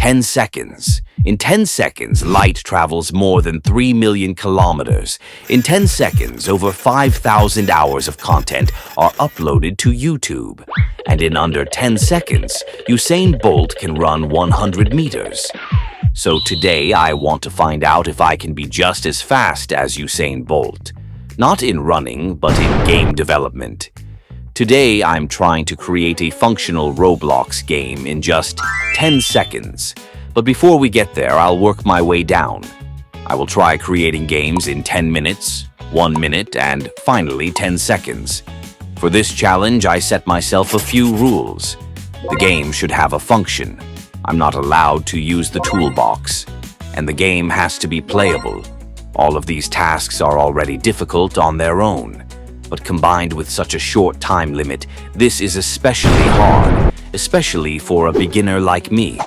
10 seconds. In 10 seconds, light travels more than 3 million kilometers. In 10 seconds, over 5,000 hours of content are uploaded to YouTube. And in under 10 seconds, Usain Bolt can run 100 meters. So today, I want to find out if I can be just as fast as Usain Bolt. Not in running, but in game development. Today, I'm trying to create a functional Roblox game in just 10 seconds. But before we get there, I'll work my way down. I will try creating games in 10 minutes, 1 minute, and finally 10 seconds. For this challenge, I set myself a few rules. The game should have a function. I'm not allowed to use the toolbox. And the game has to be playable. All of these tasks are already difficult on their own. But combined with such a short time limit, this is especially hard, especially for a beginner like me.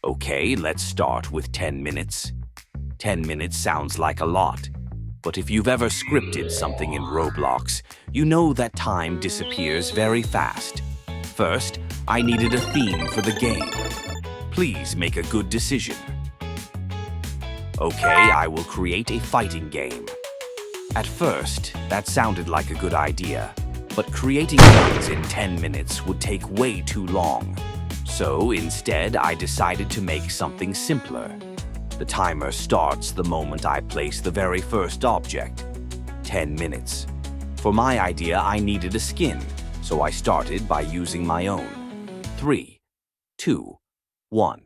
Okay, let's start with 10 minutes. 10 minutes sounds like a lot. But if you've ever scripted something in Roblox, you know that time disappears very fast. First, I needed a theme for the game. Please make a good decision. Okay, I will create a fighting game. At first, that sounded like a good idea, but creating games in 10 minutes would take way too long. So instead, I decided to make something simpler. The timer starts the moment I place the very first object. 10 minutes. For my idea, I needed a skin, so I started by using my own. 3, 2, 1.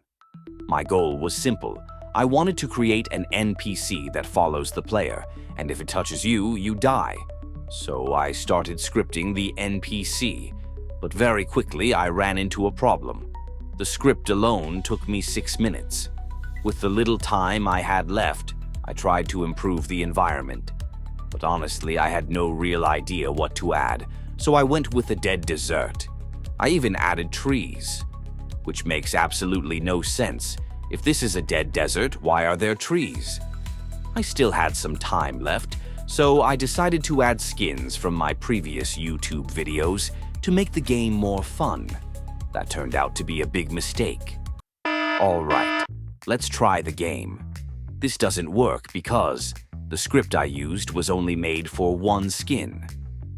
My goal was simple. I wanted to create an NPC that follows the player, and if it touches you, you die. So I started scripting the NPC, but very quickly I ran into a problem. The script alone took me 6 minutes. With the little time I had left, I tried to improve the environment. But honestly, I had no real idea what to add, so I went with a dead desert. I even added trees, which makes absolutely no sense. If this is a dead desert, why are there trees? I still had some time left, so I decided to add skins from my previous YouTube videos to make the game more fun. That turned out to be a big mistake. Alright, let's try the game. This doesn't work because the script I used was only made for one skin.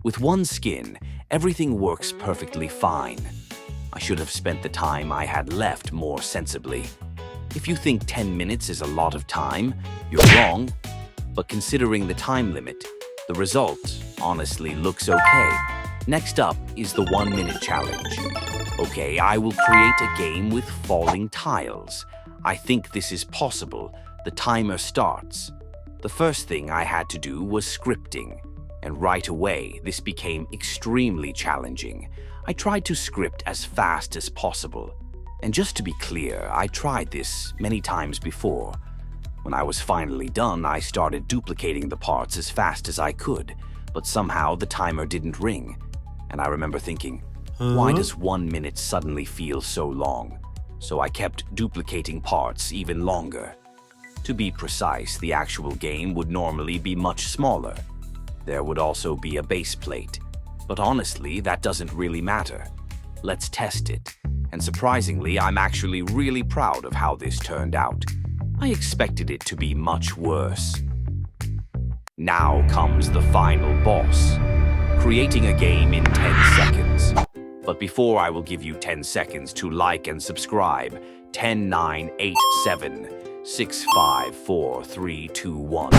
With one skin, everything works perfectly fine. I should have spent the time I had left more sensibly. If you think 10 minutes is a lot of time, you're wrong. But considering the time limit, the result honestly looks okay. Next up is the 1 minute challenge. Okay, I will create a game with falling tiles. I think this is possible. The timer starts. The first thing I had to do was scripting. And right away, this became extremely challenging. I tried to script as fast as possible. And just to be clear, I tried this many times before. When I was finally done, I started duplicating the parts as fast as I could, but somehow the timer didn't ring. And I remember thinking, why does 1 minute suddenly feel so long? So I kept duplicating parts even longer. To be precise, the actual game would normally be much smaller. There would also be a base plate. But honestly, that doesn't really matter. Let's test it. And surprisingly, I'm actually really proud of how this turned out. I expected it to be much worse. Now comes the final boss. Creating a game in 10 seconds. But before I will give you 10 seconds to like and subscribe, 10, 9, 8, 7, 6, 5, 4, 3, 2, 1.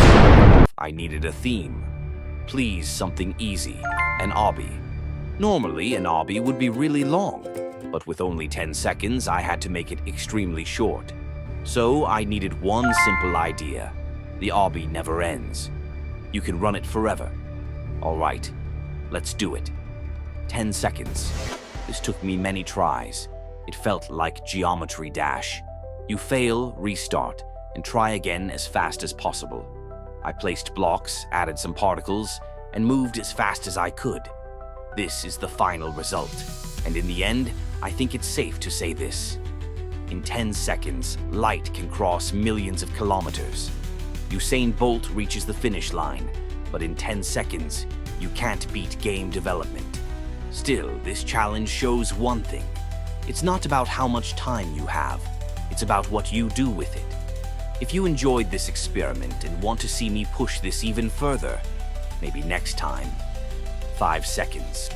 I needed a theme. Please, something easy. An obby. Normally, an obby would be really long. But with only 10 seconds, I had to make it extremely short. So I needed one simple idea. The obby never ends. You can run it forever. Alright, let's do it. 10 seconds. This took me many tries. It felt like Geometry Dash. You fail, restart, and try again as fast as possible. I placed blocks, added some particles, and moved as fast as I could. This is the final result. And in the end, I think it's safe to say this. In 10 seconds, light can cross millions of kilometers. Usain Bolt reaches the finish line, but in 10 seconds, you can't beat game development. Still, this challenge shows one thing. It's not about how much time you have, It's about what you do with it. If you enjoyed this experiment and want to see me push this even further, maybe next time. 5 seconds.